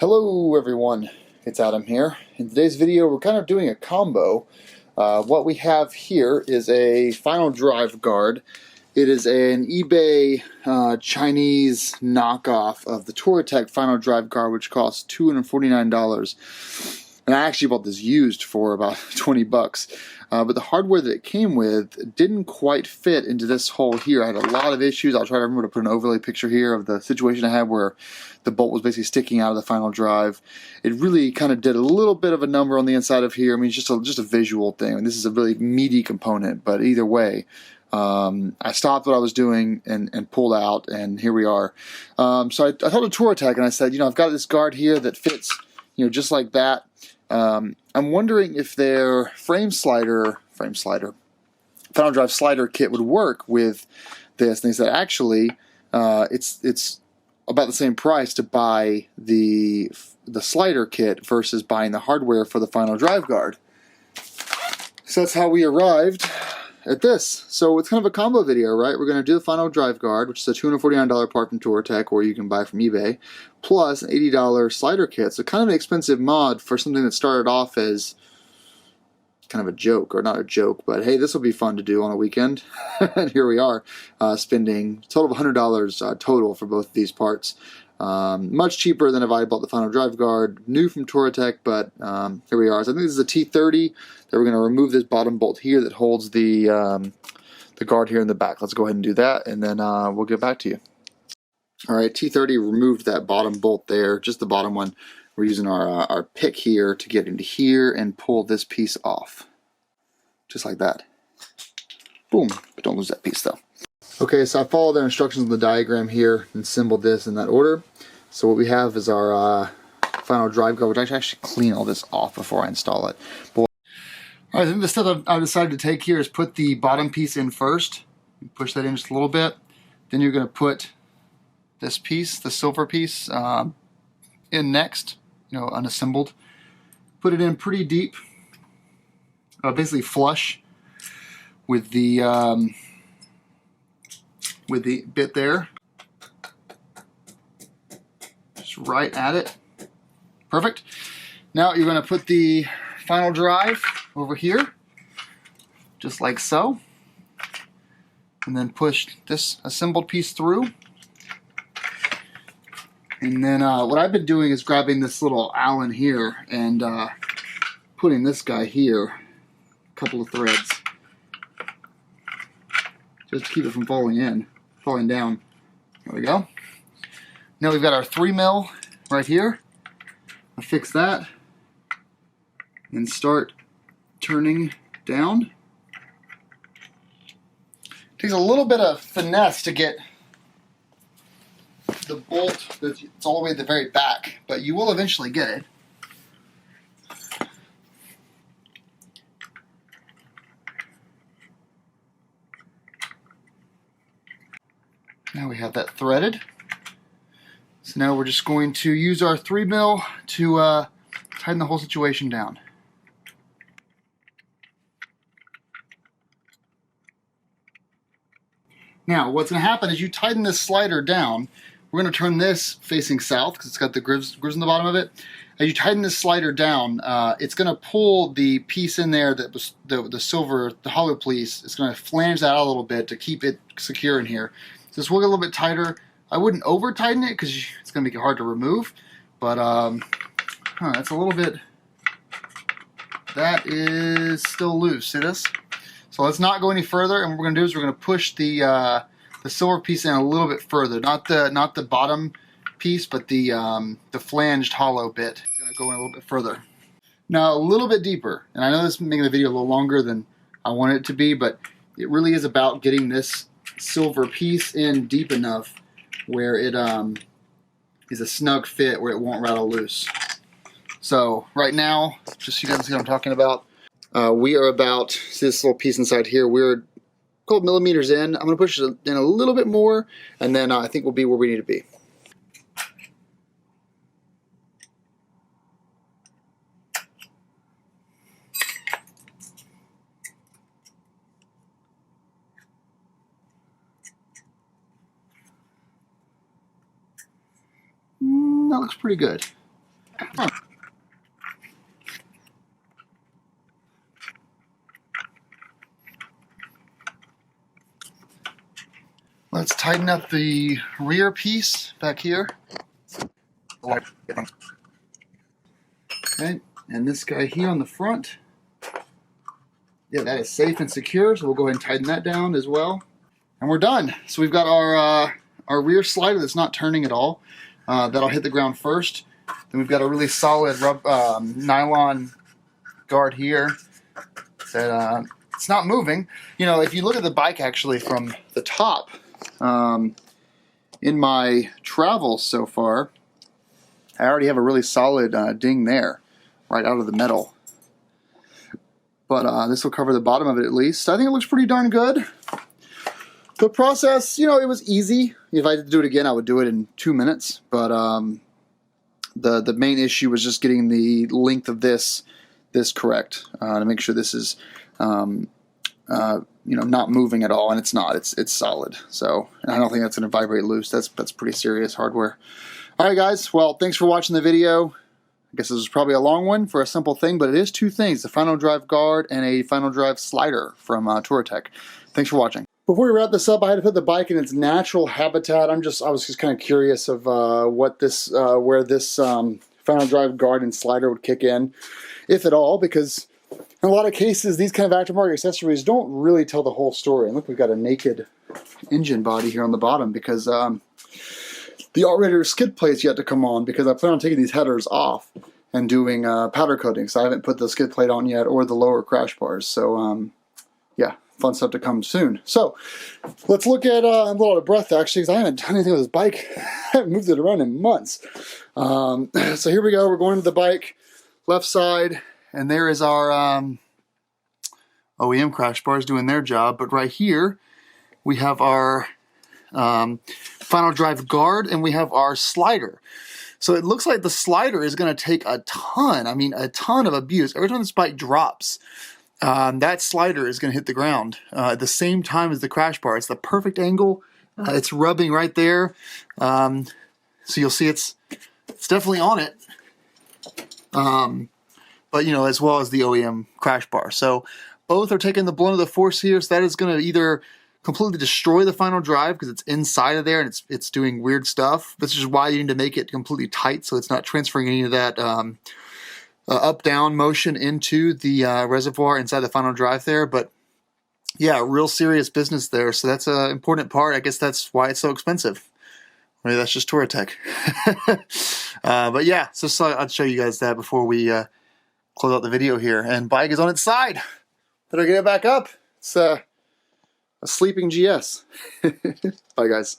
Hello everyone, it's Adam here. In today's video we're kind of doing a combo. What we have here is a final drive guard. It is an eBay Chinese knockoff of the Touratech final drive guard, which costs $249. And I actually bought this used for about 20 bucks. But the hardware that it came with didn't quite fit into this hole here. I had a lot of issues. I'll try to remember to put an overlay picture here of the situation I had where the bolt was basically sticking out of the final drive. It really kind of did a little bit of a number on the inside of here. I mean, it's just a visual thing. I mean, this is a really meaty component, but either way, I stopped what I was doing and pulled out, and here we are. So I told the Touratech and I said, I've got this guard here that fits, just like that. I'm wondering if their final drive slider kit would work with this. And they said, actually, it's about the same price to buy the slider kit versus buying the hardware for the final drive guard. So that's how we arrived at this. So it's kind of a combo video, right? We're going to do the final drive guard, which is a $249 part from Touratech, or you can buy from eBay, plus an $80 slider kit. So kind of an expensive mod for something that started off as kind of a joke, or not a joke, but hey, this will be fun to do on a weekend. And here we are, spending a total of $100 total for both of these parts. Much cheaper than if I bought the final drive guard, new from Touratech, but here we are. So I think this is a T30 that we're going to remove this bottom bolt here that holds the guard here in the back. Let's go ahead and do that, and then we'll get back to you. All right, T30 removed that bottom bolt there, just the bottom one. We're using our pick here to get into here and pull this piece off, just like that. Boom, but don't lose that piece though. Okay, so I followed their instructions on the diagram here and assembled this in that order. So what we have is our final drive guard, which I should actually clean all this off before I install it. But, all right, I think the step I decided to take here is put the bottom piece in first. Push that in just a little bit. Then you're going to put this piece, the silver piece, in next, unassembled. Put it in pretty deep, basically flush with the bit there. Just right at it. Perfect. Now you're going to put the final drive over here, just like so, and then push this assembled piece through. And then what I've been doing is grabbing this little Allen here and putting this guy here, a couple of threads, just to keep it from falling down. There we go. Now we've got our 3mm right here. I'll fix that and start turning down. Takes a little bit of finesse to get the bolt that's all the way at the very back, but you will eventually get it. Now we have that threaded. So now we're just going to use our 3mm to tighten the whole situation down. Now what's going to happen is you tighten this slider down. We're going to turn this facing south because it's got the grooves in the bottom of it. As you tighten this slider down, it's going to pull the piece in there that was the silver, the hollow piece. It's going to flange that out a little bit to keep it secure in here. So this will get a little bit tighter. I wouldn't over tighten it because it's going to make it hard to remove. But that's a little bit. That is still loose. See this? So let's not go any further. And what we're going to do is we're going to push the silver piece in a little bit further, not the bottom piece, but the flanged hollow bit. It's going to go in a little bit further. Now a little bit deeper, and I know this is making the video a little longer than I want it to be, but it really is about getting this silver piece in deep enough where it is a snug fit where it won't rattle loose. So right now, just so you guys see what I'm talking about, we are about, see this little piece inside here, we're a couple millimeters in. I'm going to push it in a little bit more, and then I think we'll be where we need to be. That looks pretty good. Let's tighten up the rear piece back here. Okay, and this guy here on the front. Yeah, that is safe and secure, so we'll go ahead and tighten that down as well. And we're done. So we've got our rear slider that's not turning at all. That'll hit the ground first. Then we've got a really solid nylon guard here that it's not moving. You know, if you look at the bike actually from the top, in my travels so far, I already have a really solid ding there, right out of the metal. But this will cover the bottom of it at least. I think it looks pretty darn good. The process, you know, it was easy. If I had to do it again, I would do it in 2 minutes. But the main issue was just getting the length of this correct to make sure this is you know, not moving at all, and it's not. It's solid. So and I don't think that's going to vibrate loose. That's pretty serious hardware. All right, guys. Well, thanks for watching the video. I guess this was probably a long one for a simple thing, but it is two things: the final drive guard and a final drive slider from Touratech. Thanks for watching. Before we wrap this up, I had to put the bike in its natural habitat. I was just kind of curious of where this final drive guard and slider would kick in, if at all, because in a lot of cases, these kind of aftermarket accessories don't really tell the whole story. And look, we've got a naked engine body here on the bottom because the alternator skid plate's yet to come on, because I plan on taking these headers off and doing powder coating. So I haven't put the skid plate on yet, or the lower crash bars. So yeah, fun stuff to come soon. So let's look at I'm a little out of breath actually, because I haven't done anything with this bike. I haven't moved it around in months. So here we go. We're going to the bike, left side. And there is our OEM crash bars doing their job. But right here, we have our final drive guard, and we have our slider. So it looks like the slider is going to take a ton of abuse. Every time this bike drops, that slider is going to hit the ground at the same time as the crash bar. It's the perfect angle. It's rubbing right there. So you'll see it's definitely on it. But, you know, as well as the OEM crash bar. So both are taking the brunt of the force here. So that is going to either completely destroy the final drive because it's inside of there and it's doing weird stuff. This is why you need to make it completely tight so it's not transferring any of that up-down motion into the reservoir inside the final drive there. But yeah, real serious business there. So that's an important part. I guess that's why it's so expensive. Maybe that's just Touratech. But yeah, so I'd show you guys that before we close out the video here. And bike is on its side. Better get it back up. It's a sleeping GS. Bye, guys.